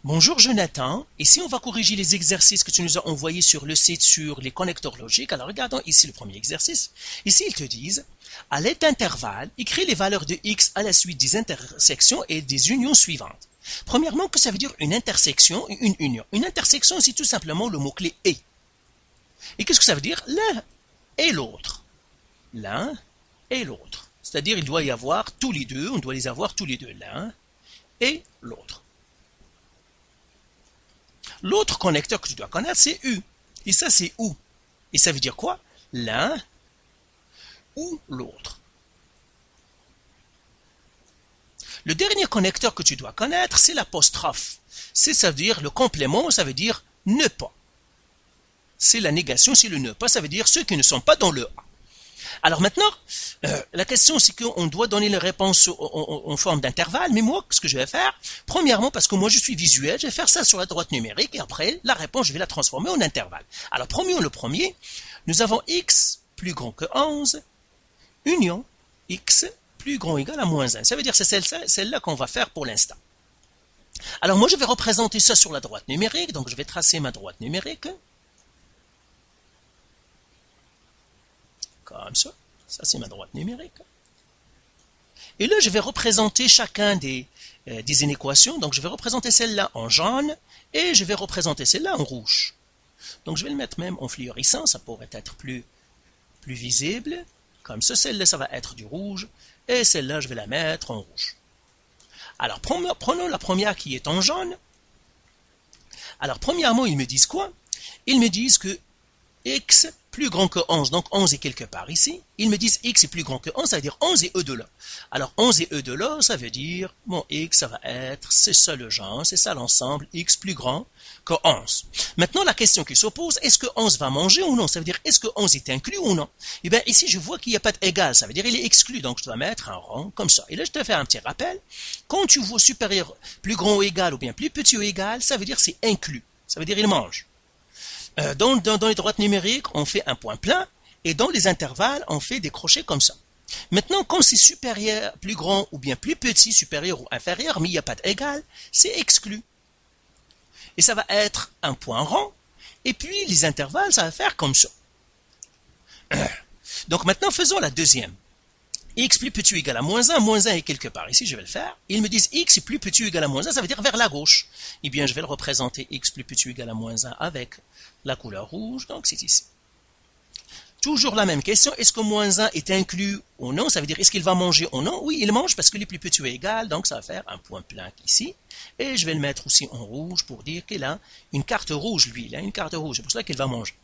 Bonjour Jonathan, ici on va corriger les exercices que tu nous as envoyés sur le site sur les connecteurs logiques. Alors regardons ici le premier exercice. Ici ils te disent, à l'aide d'intervalles, écris les valeurs de x à la suite des intersections et des unions suivantes. Premièrement, que ça veut dire une intersection et une union? Une intersection, c'est tout simplement le mot-clé « et ». Et qu'est-ce que ça veut dire? L'un et l'autre. L'un et l'autre. C'est-à-dire il doit y avoir tous les deux, on doit les avoir tous les deux, l'un et l'autre. L'autre connecteur que tu dois connaître, c'est U. Et ça, c'est OU. Et ça veut dire quoi? L'un ou l'autre. Le dernier connecteur que tu dois connaître, c'est l'apostrophe. Ça veut dire le complément, ça veut dire ne pas. C'est la négation, c'est le ne pas, ça veut dire ceux qui ne sont pas dans le A. Alors maintenant, la question c'est qu'on doit donner les réponses en forme d'intervalle, mais moi, ce que je vais faire, premièrement, parce que moi je suis visuel, je vais faire ça sur la droite numérique, et après, la réponse, je vais la transformer en intervalle. Alors, le premier, nous avons x plus grand que 11, union x plus grand ou égal à moins 1. Ça veut dire que c'est celle-là qu'on va faire pour l'instant. Alors moi, je vais représenter ça sur la droite numérique, donc je vais tracer ma droite numérique. Comme ça. Ça, c'est ma droite numérique. Et là, je vais représenter chacun des inéquations. Donc, je vais représenter celle-là en jaune et je vais représenter celle-là en rouge. Donc, je vais le mettre même en fluorescent. Ça pourrait être plus visible. Comme ça, celle-là, ça va être du rouge. Et celle-là, je vais la mettre en rouge. Alors, prenons la première qui est en jaune. Alors, premièrement, ils me disent quoi? Ils me disent que x plus grand que 11, donc 11 est quelque part ici. Ils me disent x est plus grand que 11, ça veut dire 11 est au-delà. Alors 11 est au-delà, ça veut dire, mon x, ça va être, c'est ça le genre, c'est ça l'ensemble, x plus grand que 11. Maintenant, la question qui s'oppose, est-ce que 11 va manger ou non? Ça veut dire, est-ce que 11 est inclus ou non? Eh bien, ici, je vois qu'il n'y a pas d'égal, ça veut dire il est exclu, donc je dois mettre un rond comme ça. Et là, je te fais un petit rappel. Quand tu vois supérieur, plus grand ou égal, ou bien plus petit ou égal, ça veut dire c'est inclus. Ça veut dire il mange. Dans les droites numériques, on fait un point plein, et dans les intervalles, on fait des crochets comme ça. Maintenant, quand c'est supérieur, plus grand, ou bien plus petit, supérieur ou inférieur, mais il n'y a pas d'égal, c'est exclu. Et ça va être un point rond, et puis les intervalles, ça va faire comme ça. Donc maintenant, faisons la deuxième. X plus petit ou égal à moins 1 est quelque part. Ici, je vais le faire. Ils me disent x est plus petit ou égal à moins 1, ça veut dire vers la gauche. Eh bien, je vais le représenter x plus petit ou égal à moins 1 avec la couleur rouge, donc c'est ici. Toujours la même question, est-ce que moins 1 est inclus ou non? Ça veut dire, est-ce qu'il va manger ou non? Oui, il mange parce que les plus petits ou égal, donc ça va faire un point plein ici. Et je vais le mettre aussi en rouge pour dire qu'il a une carte rouge, lui. Il a une carte rouge, c'est pour cela qu'il va manger.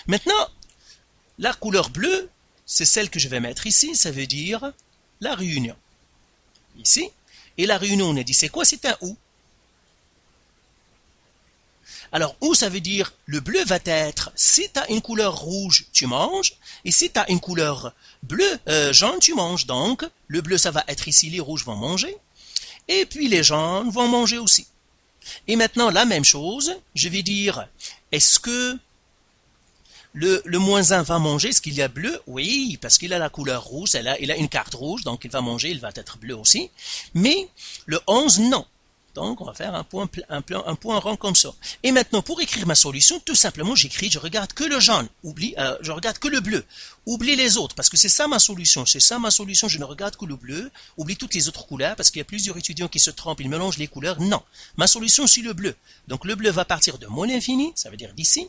Maintenant, la couleur bleue, c'est celle que je vais mettre ici, ça veut dire la réunion. Ici. Et la réunion, on a dit, c'est quoi? C'est un OU. Alors, OU, ça veut dire, le bleu va être, si tu as une couleur rouge, tu manges, et si tu as une couleur jaune, tu manges. Donc, le bleu, ça va être ici, les rouges vont manger, et puis les jaunes vont manger aussi. Et maintenant, la même chose, je vais dire, est-ce que le moins 1 va manger? Est-ce qu'il y a bleu? Oui, parce qu'il a la couleur rouge, il a une carte rouge, donc il va manger, il va être bleu aussi. Mais le 11, non. Donc, on va faire un point rond comme ça. Et maintenant, pour écrire ma solution, tout simplement, je regarde que le jaune, je regarde que le bleu. Oublie les autres, parce que c'est ça ma solution. C'est ça ma solution, je ne regarde que le bleu. Oublie toutes les autres couleurs, parce qu'il y a plusieurs étudiants qui se trompent, ils mélangent les couleurs. Non, ma solution, c'est le bleu. Donc, le bleu va partir de moins l'infini, ça veut dire d'ici,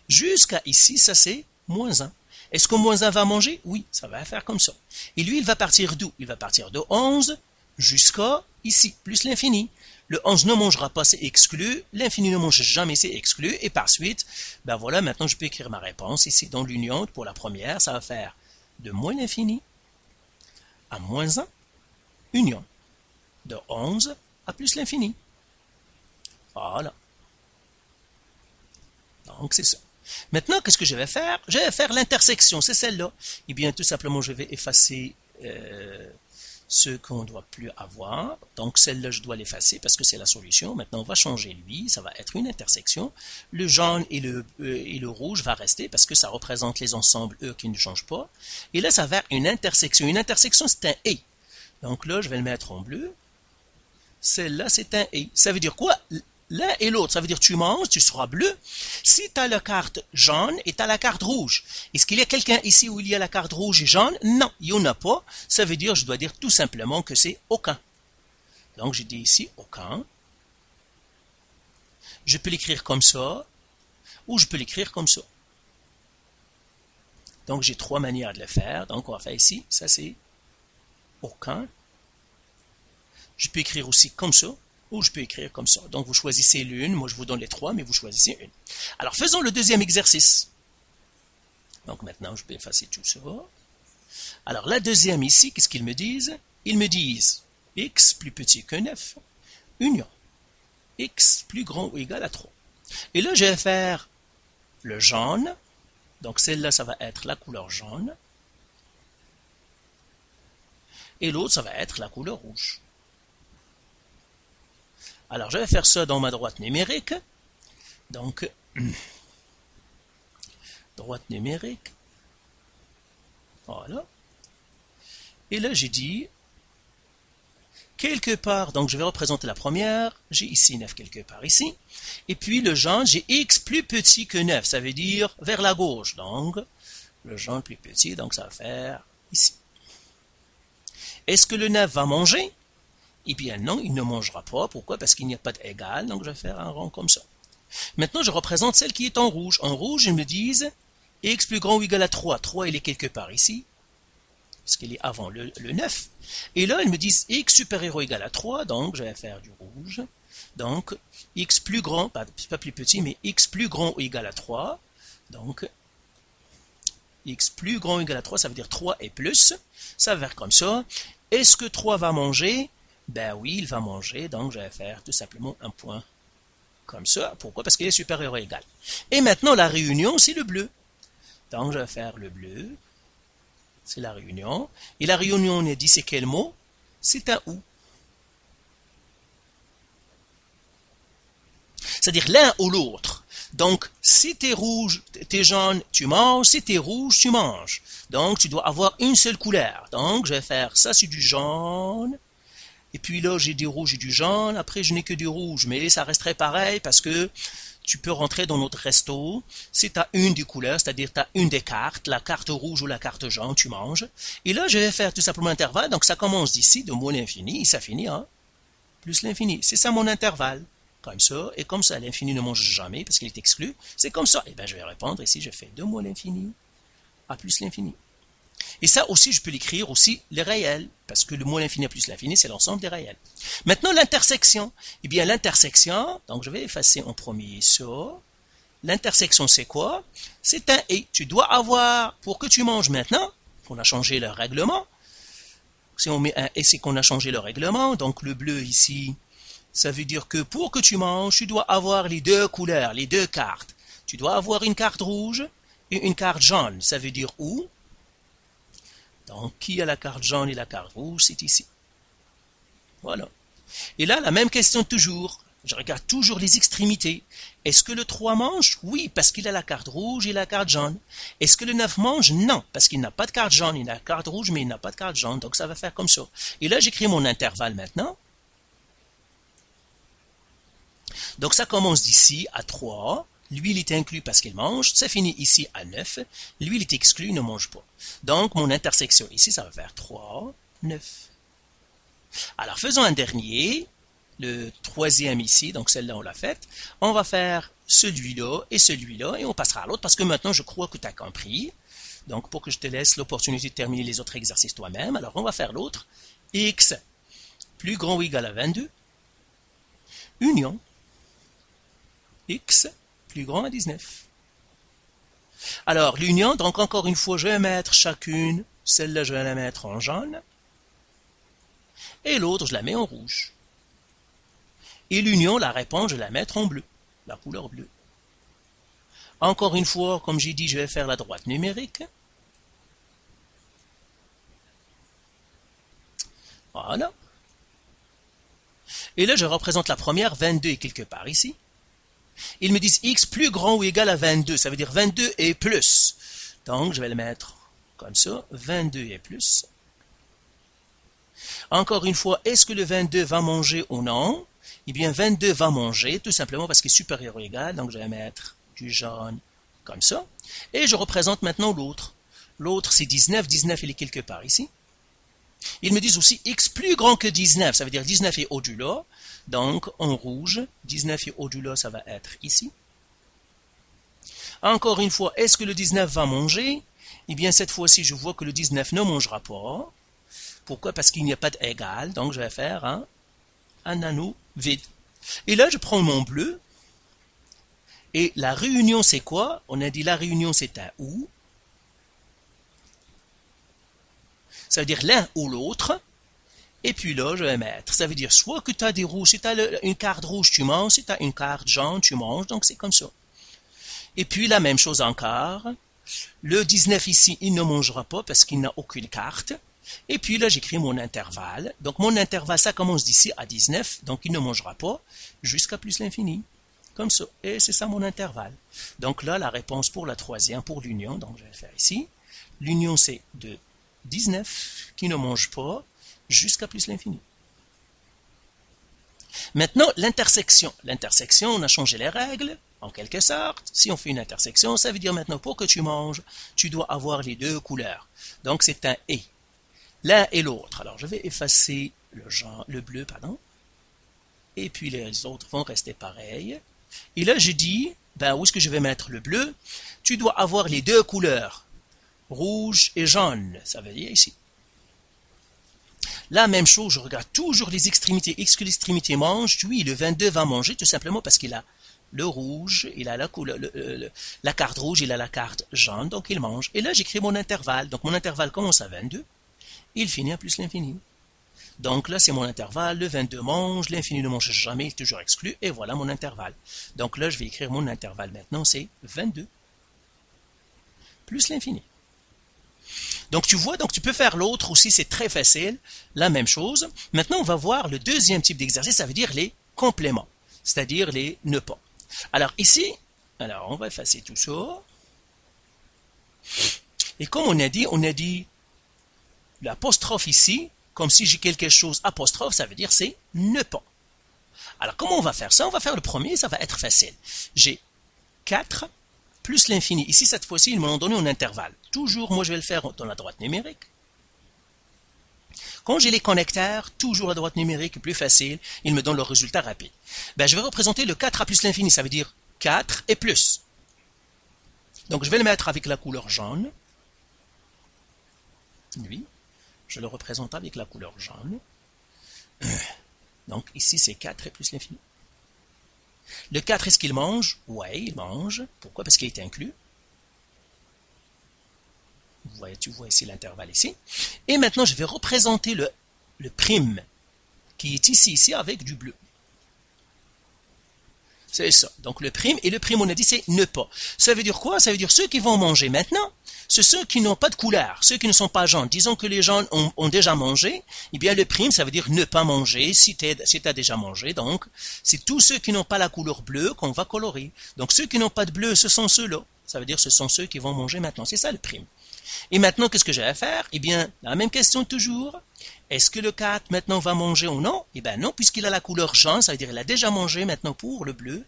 jusqu'à ici, ça c'est moins 1. Est-ce que moins 1 va manger? Oui, ça va faire comme ça. Et lui, il va partir d'où? Il va partir de 11 jusqu'à ici, plus l'infini. Le 11 ne mangera pas, c'est exclu. L'infini ne mange jamais, c'est exclu. Et par suite, ben voilà, maintenant je peux écrire ma réponse. Ici, dans l'union, pour la première, ça va faire de moins l'infini à moins 1, union. De 11 à plus l'infini. Voilà. Donc, c'est ça. Maintenant, qu'est-ce que je vais faire? Je vais faire l'intersection, c'est celle-là. Eh bien, tout simplement, je vais effacer ce qu'on ne doit plus avoir. Donc, celle-là, je dois l'effacer parce que c'est la solution. Maintenant, on va changer lui, ça va être une intersection. Le jaune et le rouge va rester parce que ça représente les ensembles E qui ne changent pas. Et là, ça va être une intersection. Une intersection, c'est un « et ». Donc là, je vais le mettre en bleu. Celle-là, c'est un « et ». Ça veut dire quoi? l'un et l'autre, ça veut dire tu manges, tu seras bleu. Si tu as la carte jaune et tu as la carte rouge, est-ce qu'il y a quelqu'un ici où il y a la carte rouge et jaune? Non, il n'y en a pas. Ça veut dire, je dois dire tout simplement que c'est aucun. Donc, j'ai dit ici aucun. Je peux l'écrire comme ça, ou je peux l'écrire comme ça. Donc, j'ai trois manières de le faire. Donc, on va faire ici, ça c'est aucun. Je peux écrire aussi comme ça, ou je peux écrire comme ça. Donc, vous choisissez l'une. Moi, je vous donne les trois, mais vous choisissez une. Alors, faisons le deuxième exercice. Donc, maintenant, je peux effacer tout ça. Alors, la deuxième ici, qu'est-ce qu'ils me disent? Ils me disent x plus petit que 9, union x plus grand ou égal à 3. Et là, je vais faire le jaune. Donc, celle-là, ça va être la couleur jaune. Et l'autre, ça va être la couleur rouge. Alors, je vais faire ça dans ma droite numérique. Donc, droite numérique. Voilà. Et là, j'ai dit, quelque part, donc je vais représenter la première, j'ai ici 9 quelque part ici. Et puis le jaune, j'ai x plus petit que 9, ça veut dire vers la gauche. Donc, le jaune plus petit, donc ça va faire ici. Est-ce que le 9 va manger? Eh bien non, il ne mangera pas. Pourquoi? Parce qu'il n'y a pas d'égal, donc je vais faire un rond comme ça. Maintenant, je représente celle qui est en rouge. En rouge, ils me disent x plus grand ou égal à 3. 3, il est quelque part ici, parce qu'il est avant le 9. Et là, ils me disent x supérieur ou égal à 3, donc je vais faire du rouge. Donc, x plus grand, pas plus petit, mais x plus grand ou égal à 3. Donc, x plus grand ou égal à 3, ça veut dire 3 et plus. Ça va faire comme ça. Est-ce que 3 va manger? Ben oui, il va manger, donc je vais faire tout simplement un point comme ça. Pourquoi? Parce qu'il est supérieur ou égal. Et maintenant, la réunion, c'est le bleu. Donc, je vais faire le bleu. C'est la réunion. Et la réunion, on a dit, c'est quel mot? C'est un ou. C'est-à-dire l'un ou l'autre. Donc, si t'es rouge, t'es jaune, tu manges. Si t'es rouge, tu manges. Donc, tu dois avoir une seule couleur. Donc, je vais faire ça, c'est du jaune. Et puis là, j'ai du rouge et du jaune. Après, je n'ai que du rouge. Mais ça resterait pareil parce que tu peux rentrer dans notre resto. Si tu as une des couleurs, c'est-à-dire tu as une des cartes, la carte rouge ou la carte jaune, tu manges. Et là, je vais faire tout simplement l'intervalle. Donc, ça commence d'ici, de moins l'infini, et ça finit à plus l'infini. C'est ça mon intervalle. Comme ça, et comme ça, l'infini ne mange jamais parce qu'il est exclu. C'est comme ça. Et bien, je vais répondre ici, je fais de moins l'infini à plus l'infini. Et ça aussi, je peux l'écrire aussi les réels, parce que le moins l'infini plus l'infini, c'est l'ensemble des réels. Maintenant, l'intersection. Eh bien, l'intersection, donc je vais effacer en premier ça. L'intersection, c'est quoi? C'est un et. Tu dois avoir, pour que tu manges maintenant, on a changé le règlement. Si on met un et, c'est qu'on a changé le règlement. Donc, le bleu ici, ça veut dire que pour que tu manges, tu dois avoir les deux couleurs, les deux cartes. Tu dois avoir une carte rouge et une carte jaune. Ça veut dire où? Donc, qui a la carte jaune et la carte rouge? C'est ici. Voilà. Et là, la même question toujours. Je regarde toujours les extrémités. Est-ce que le 3 mange? Oui, parce qu'il a la carte rouge et la carte jaune. Est-ce que le 9 mange? Non, parce qu'il n'a pas de carte jaune. Il a la carte rouge, mais il n'a pas de carte jaune. Donc, ça va faire comme ça. Et là, j'écris mon intervalle maintenant. Donc, ça commence d'ici à 3. Lui, il est inclus parce qu'il mange. Ça finit ici à 9. Lui, il est exclu, il ne mange pas. Donc, mon intersection ici, ça va faire 3, 9. Alors, faisons un dernier. Le troisième ici, donc celle-là, on l'a faite. On va faire celui-là et on passera à l'autre parce que maintenant, je crois que tu as compris. Donc, pour que je te laisse l'opportunité de terminer les autres exercices toi-même, alors on va faire l'autre. X plus grand ou égal à 22. Union. X plus grand à 19. Alors, l'union, donc encore une fois, je vais mettre chacune, celle-là, je vais la mettre en jaune, et l'autre, je la mets en rouge. Et l'union, la réponse, je vais la mettre en bleu, la couleur bleue. Encore une fois, comme j'ai dit, je vais faire la droite numérique. Voilà. Et là, je représente la première, 22 est quelque part ici. Ils me disent x plus grand ou égal à 22. Ça veut dire 22 et plus. Donc, je vais le mettre comme ça. 22 et plus. Encore une fois, est-ce que le 22 va manger ou non? eh bien 22 va manger, tout simplement parce qu'il est supérieur ou égal, donc je vais mettre du jaune comme ça. Et je représente maintenant l'autre. L'autre c'est 19, 19 il est quelque part ici. Ils me disent aussi x plus grand que 19, ça veut dire 19 est au-delà, donc en rouge, 19 est au-delà, ça va être ici. Encore une fois, est-ce que le 19 va manger? Eh bien cette fois-ci, je vois que le 19 ne mangera pas. Pourquoi? Parce qu'il n'y a pas d'égal, donc je vais faire un anneau vide. Et là, je prends mon bleu, et la réunion c'est quoi? On a dit la réunion c'est un ou. Ça veut dire l'un ou l'autre. Et puis là, je vais mettre. Ça veut dire soit que tu as des rouges, si tu as une carte rouge, tu manges. Si tu as une carte jaune, tu manges. Donc c'est comme ça. Et puis la même chose encore. Le 19 ici, il ne mangera pas parce qu'il n'a aucune carte. Et puis là, j'écris mon intervalle. Donc mon intervalle, ça commence d'ici à 19. Donc il ne mangera pas jusqu'à plus l'infini. Comme ça. Et c'est ça mon intervalle. Donc là, la réponse pour la troisième, pour l'union. Donc je vais le faire ici. L'union, c'est de 19 qui ne mange pas jusqu'à plus l'infini. Maintenant, l'intersection. L'intersection, on a changé les règles, en quelque sorte. Si on fait une intersection, ça veut dire maintenant, pour que tu manges, tu dois avoir les deux couleurs. Donc, c'est un « et ». L'un et l'autre. Alors, je vais effacer le bleu, pardon. Et puis, les autres vont rester pareils. Et là, je dis, ben, où est-ce que je vais mettre le bleu? Tu dois avoir les deux couleurs, rouge et jaune. Ça veut dire ici. La même chose, je regarde toujours les extrémités. Est-ce que l'extrémité mange? Oui, le 22 va manger tout simplement parce qu'il a le rouge, il a la carte rouge, il a la carte jaune, donc il mange. Et là, j'écris mon intervalle. Donc mon intervalle commence à 22, il finit à plus l'infini. Donc là, c'est mon intervalle, le 22 mange, l'infini ne mange jamais, il est toujours exclu, et voilà mon intervalle. Donc là, je vais écrire mon intervalle maintenant, c'est 22 plus l'infini. Donc tu vois, donc tu peux faire l'autre aussi, c'est très facile, la même chose. Maintenant, on va voir le deuxième type d'exercice, ça veut dire les compléments, c'est-à-dire les ne pas. Alors ici, alors on va effacer tout ça. Et comme on a dit l'apostrophe ici, comme si j'ai quelque chose apostrophe, ça veut dire c'est ne pas. Alors comment on va faire ça? On va faire le premier, ça va être facile. J'ai 4 plus l'infini. Ici, cette fois-ci, ils m'ont donné un intervalle. Toujours, moi, je vais le faire dans la droite numérique. Quand j'ai les connecteurs, toujours la droite numérique est plus facile, il me donne le résultat rapide. Ben, je vais représenter le 4 à plus l'infini, ça veut dire 4 et plus. Donc, je vais le mettre avec la couleur jaune. Oui, je le représente avec la couleur jaune. Donc, ici, c'est 4 et plus l'infini. Le 4, est-ce qu'il mange? Oui, il mange. Pourquoi? Parce qu'il est inclus. Tu vois ici l'intervalle ici. Et maintenant, je vais représenter le prime qui est ici avec du bleu. C'est ça. Donc le prime, et le prime, on a dit, c'est ne pas. Ça veut dire quoi? Ça veut dire ceux qui vont manger maintenant, c'est ceux qui n'ont pas de couleur, ceux qui ne sont pas jaunes. Disons que les jaunes ont déjà mangé, eh bien le prime, ça veut dire ne pas manger, si tu as déjà mangé. Donc, c'est tous ceux qui n'ont pas la couleur bleue qu'on va colorer. Donc ceux qui n'ont pas de bleu, ce sont ceux-là. Ça veut dire ce sont ceux qui vont manger maintenant. C'est ça le prime. Et maintenant, qu'est-ce que je vais faire? Eh bien, la même question toujours. Est-ce que le 4 maintenant va manger ou non? Eh bien non, puisqu'il a la couleur jaune, ça veut dire qu'il a déjà mangé maintenant pour le bleu.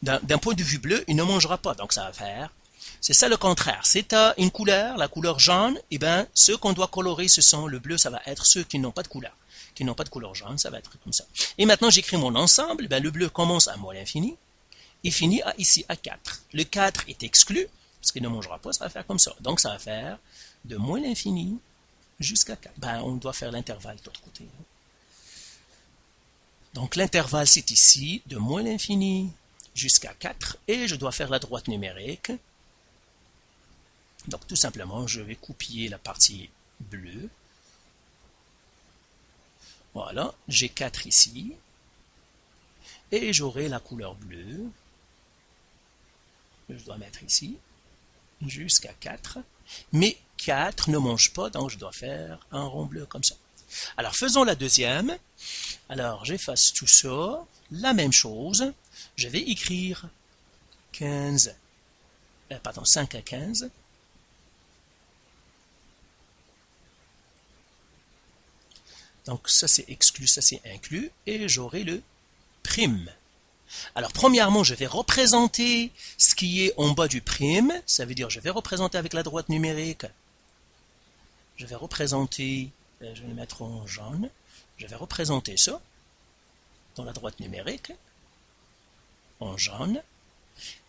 D'un point de vue bleu, il ne mangera pas, donc ça va faire. C'est ça le contraire. Si tu as une couleur, la couleur jaune, eh bien ceux qu'on doit colorer, ce sont le bleu, ça va être ceux qui n'ont pas de couleur. Qui n'ont pas de couleur jaune, ça va être comme ça. Et maintenant, j'écris mon ensemble. Eh bien, le bleu commence à moins l'infini et finit ici à 4. Le 4 est exclu, parce qu'il ne mangera pas, ça va faire comme ça. Donc ça va faire de moins l'infini jusqu'à 4. Ben, on doit faire l'intervalle de l'autre côté. Donc l'intervalle, c'est ici, de moins l'infini jusqu'à 4, et je dois faire la droite numérique. Donc tout simplement, je vais copier la partie bleue. Voilà, j'ai 4 ici, et j'aurai la couleur bleue. Je dois mettre ici, jusqu'à 4. Mais 4 ne mange pas, donc je dois faire un rond bleu comme ça. Alors faisons la deuxième. Alors j'efface tout ça. La même chose. Je vais écrire 5 à 15. Donc ça c'est exclu, ça c'est inclus. Et j'aurai le prime. Alors, premièrement, je vais représenter ce qui est en bas du prime. Ça veut dire, je vais représenter avec la droite numérique. Je vais représenter, je vais le mettre en jaune. Je vais représenter ça dans la droite numérique, en jaune.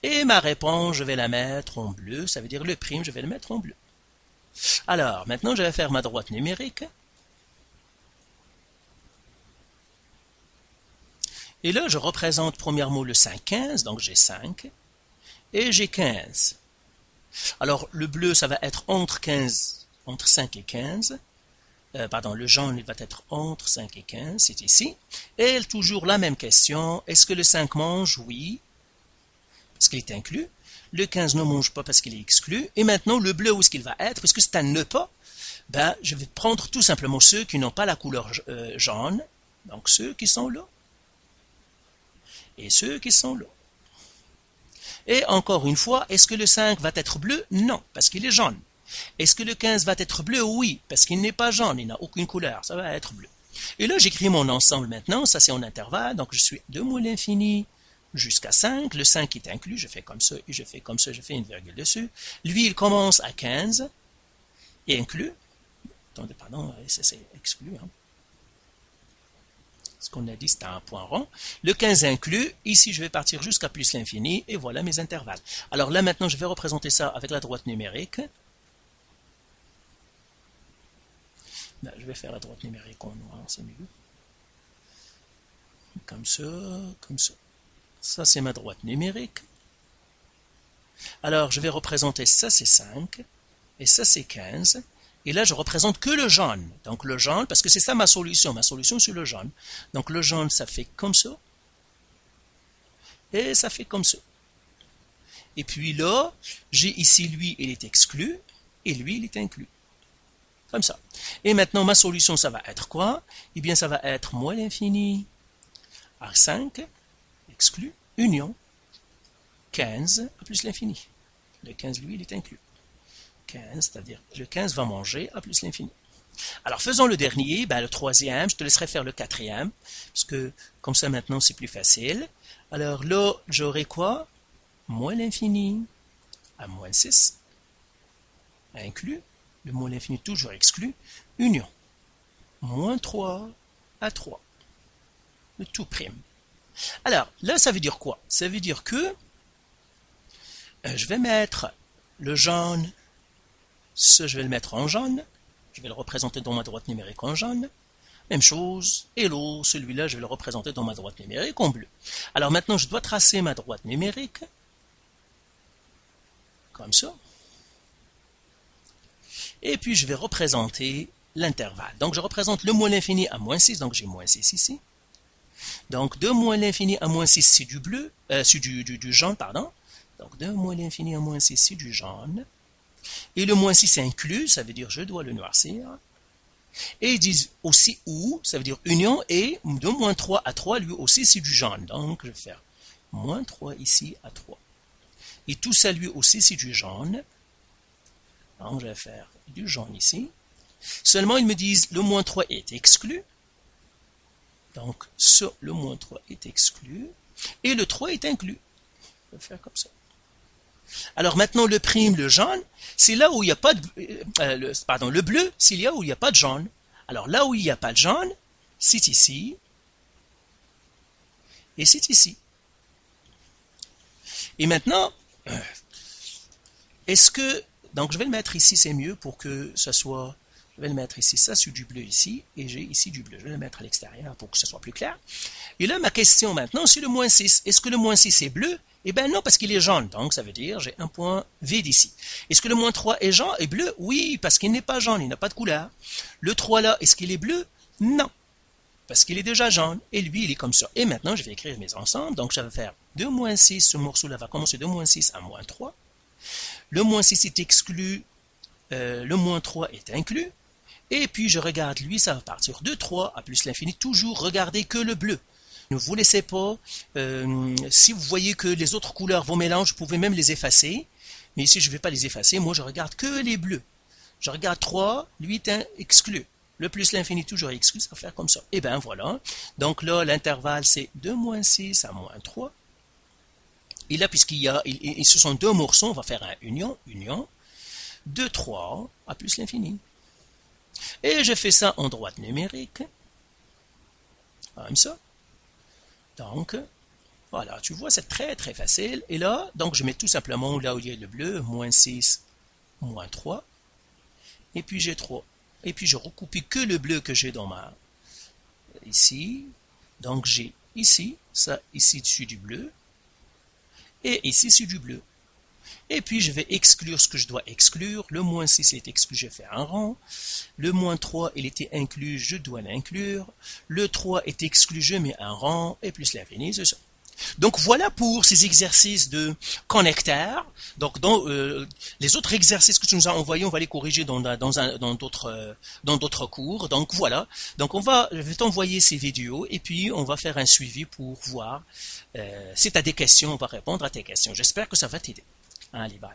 Et ma réponse, je vais la mettre en bleu. Ça veut dire le prime, je vais le mettre en bleu. Alors, maintenant, je vais faire ma droite numérique. Et là, je représente premièrement le 5, 15, donc j'ai 5, et j'ai 15. Alors, le bleu, ça va être entre 5 et 15. Pardon, le jaune, il va être entre 5 et 15, c'est ici. Et toujours la même question, est-ce que le 5 mange? Oui, parce qu'il est inclus. Le 15 ne mange pas parce qu'il est exclu. Et maintenant, le bleu, où est-ce qu'il va être? Puisque c'est un ne pas, ben, je vais prendre tout simplement ceux qui n'ont pas la couleur jaune, donc ceux qui sont là. Et ceux qui sont là. Et encore une fois, est-ce que le 5 va être bleu? Non, parce qu'il est jaune. Est-ce que le 15 va être bleu? Oui, parce qu'il n'est pas jaune, il n'a aucune couleur, ça va être bleu. Et là, j'écris mon ensemble maintenant, ça c'est en intervalle, donc je suis 2 moins l'infini jusqu'à 5, le 5 est inclus, je fais comme ça, et je fais comme ça, je fais une virgule dessus. Lui, il commence à 15, et inclus. Attendez, pardon, c'est exclu, hein. Ce qu'on a dit, c'était un point rond. Le 15 inclus, ici je vais partir jusqu'à plus l'infini, et voilà mes intervalles. Alors là maintenant je vais représenter ça avec la droite numérique. Ben, je vais faire la droite numérique en noir, c'est mieux. Comme ça, comme ça. Ça c'est ma droite numérique. Alors je vais représenter ça c'est 5, et ça c'est 15. Et là, je représente que le jaune. Donc le jaune, parce que c'est ça ma solution. Ma solution, c'est le jaune. Donc le jaune, ça fait comme ça. Et ça fait comme ça. Et puis là, j'ai ici lui, il est exclu. Et lui, il est inclus. Comme ça. Et maintenant, ma solution, ça va être quoi? Eh bien, ça va être moins l'infini à 5, exclu, union, 15 à plus l'infini. Le 15, lui, il est inclus. 15, c'est-à-dire le 15 va manger à plus l'infini. Alors faisons le dernier, ben, le troisième, je te laisserai faire le quatrième, parce que comme ça maintenant c'est plus facile. Alors là, j'aurai quoi? Moins l'infini à moins 6, inclus, le moins l'infini toujours exclu, union, moins 3 à 3, le tout prime. Alors là, ça veut dire quoi? Ça veut dire que je vais mettre le jaune. Ce, je vais le mettre en jaune. Je vais le représenter dans ma droite numérique en jaune. Même chose. Et l'autre, celui-là, je vais le représenter dans ma droite numérique en bleu. Alors maintenant, je dois tracer ma droite numérique. Comme ça. Et puis, je vais représenter l'intervalle. Donc, je représente le moins l'infini à moins 6. Donc, j'ai moins 6 ici. Donc, de moins l'infini à moins 6, c'est du bleu. C'est du jaune, pardon. Donc, de moins l'infini à moins 6, c'est du jaune. Et le moins 6 inclus, ça veut dire je dois le noircir. Et ils disent aussi ou, ça veut dire union, et de moins 3 à 3, lui aussi c'est du jaune. Donc je vais faire moins 3 ici à 3. Et tout ça lui aussi c'est du jaune. Donc je vais faire du jaune ici. Seulement ils me disent le moins 3 est exclu. Donc ça, le moins 3 est exclu. Et le 3 est inclus. Je vais faire comme ça. Alors maintenant, le prime, le jaune, c'est là où il n'y a pas de... le bleu, c'est là où il n'y a pas de jaune. Alors là où il n'y a pas de jaune, c'est ici. Et c'est ici. Et maintenant, est-ce que... Donc je vais le mettre ici, c'est mieux pour que ce soit... Je vais le mettre ici, ça c'est du bleu ici, et j'ai ici du bleu. Je vais le mettre à l'extérieur pour que ce soit plus clair. Et là, ma question maintenant, c'est le moins 6. Est-ce que le moins 6 est bleu? Eh bien non, parce qu'il est jaune, donc ça veut dire j'ai un point vide ici. Est-ce que le moins 3 est jaune et bleu? Oui, parce qu'il n'est pas jaune, il n'a pas de couleur. Le 3 là, est-ce qu'il est bleu? Non, parce qu'il est déjà jaune, et lui, il est comme ça. Et maintenant, je vais écrire mes ensembles, donc je vais faire de moins 6, ce morceau-là va commencer de moins 6 à moins 3. Le moins 6 est exclu, le moins 3 est inclus, et puis je regarde lui, ça va partir de 3 à plus l'infini, toujours regarder que le bleu. Ne vous laissez pas, si vous voyez que les autres couleurs vont mélanger, vous pouvez même les effacer. Mais ici, je ne vais pas les effacer. Moi, je regarde que les bleus. Je regarde 3, lui est exclu. Le plus l'infini toujours exclu, ça va faire comme ça. Et bien voilà. Donc là, l'intervalle, c'est de moins 6 à moins 3. Et là, ce sont deux morceaux, on va faire un union, de 3 à plus l'infini. Et je fais ça en droite numérique. Comme ça. Donc, voilà, tu vois, c'est très très facile. Et là, donc je mets tout simplement là où il y a le bleu, moins 6, moins 3. Et puis j'ai 3. Et puis je recopie que le bleu que j'ai dans ma... Ici. Donc j'ai ici, ça ici dessus du bleu. Et ici c'est du bleu. Et puis je vais exclure ce que je dois exclure. Le moins 6 est exclu, je fais un rang. Le moins 3, il était inclus, je dois l'inclure. Le 3 est exclu, je mets un rang. Et plus l'infini, c'est ça. Donc voilà pour ces exercices de connecteurs. Donc les autres exercices que tu nous as envoyés, on va les corriger dans d'autres cours. Donc voilà. Donc je vais t'envoyer ces vidéos et puis on va faire un suivi pour voir si tu as des questions, on va répondre à tes questions. J'espère que ça va t'aider. Allez, bye.